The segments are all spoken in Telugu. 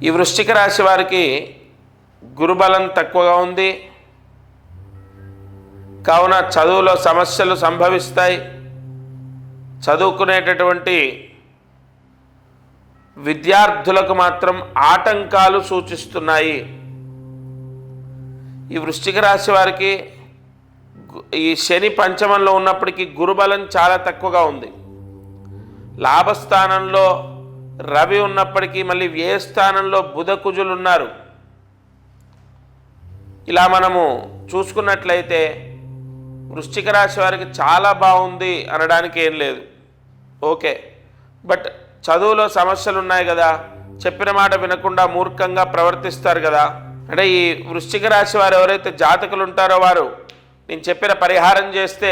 ఈ వృశ్చిక రాశి వారికి గురుబలం తక్కువగా ఉంది, కావున చదువులో సమస్యలు సంభవిస్తాయి. చదువుకునేటటువంటి విద్యార్థులకు మాత్రం ఆటంకాలు సూచిస్తున్నాయి. ఈ వృశ్చిక రాశి వారికి ఈ శని పంచమంలో ఉన్నప్పటికీ గురుబలం చాలా తక్కువగా ఉంది. లాభస్థానంలో రవి ఉన్నప్పటికీ మళ్ళీ వ్యయస్థానంలో బుధ కుజులు ఉన్నారు. ఇలా మనము చూసుకున్నట్లయితే వృశ్చిక రాశి వారికి చాలా బాగుంది అనడానికి ఏం లేదు. ఓకే, బట్ చదువులో సమస్యలు ఉన్నాయి కదా, చెప్పిన మాట వినకుండా మూర్ఖంగా ప్రవర్తిస్తారు కదా. అంటే ఈ వృశ్చిక రాశి వారు ఎవరైతే జాతకులు ఉంటారో వారు నేను చెప్పిన పరిహారం చేస్తే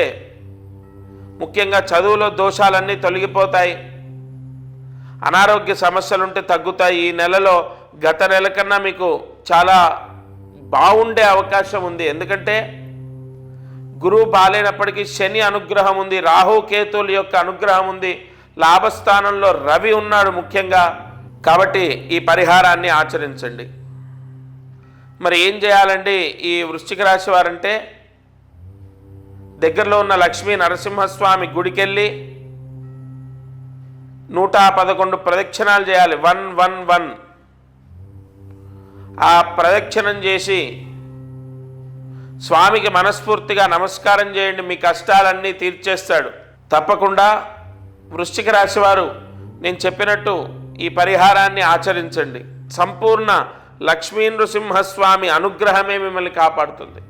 ముఖ్యంగా చదువులో దోషాలన్నీ తొలగిపోతాయి, అనారోగ్య సమస్యలుంటే తగ్గుతాయి. ఈ నెలలో గత నెల కన్నా మీకు చాలా బాగుండే అవకాశం ఉంది. ఎందుకంటే గురువు బాలేనప్పటికీ శని అనుగ్రహం ఉంది, రాహు కేతువుల యొక్క అనుగ్రహం ఉంది, లాభస్థానంలో రవి ఉన్నాడు ముఖ్యంగా. కాబట్టి ఈ పరిహారాన్ని ఆచరించండి. మరి ఏం చేయాలండి ఈ వృశ్చిక రాశి వారంటే, దగ్గరలో ఉన్న లక్ష్మీ నరసింహస్వామి గుడికెళ్ళి 111 ప్రదక్షిణాలు చేయాలి. 111 ఆ ప్రదక్షిణం చేసి స్వామికి మనస్ఫూర్తిగా నమస్కారం చేయండి, మీ కష్టాలన్నీ తీర్చేస్తాడు తప్పకుండా. వృశ్చిక రాశి వారు నేను చెప్పినట్టు ఈ పరిహారాన్ని ఆచరించండి. సంపూర్ణ లక్ష్మీ నృసింహస్వామి అనుగ్రహమే మిమ్మల్ని కాపాడుతుంది.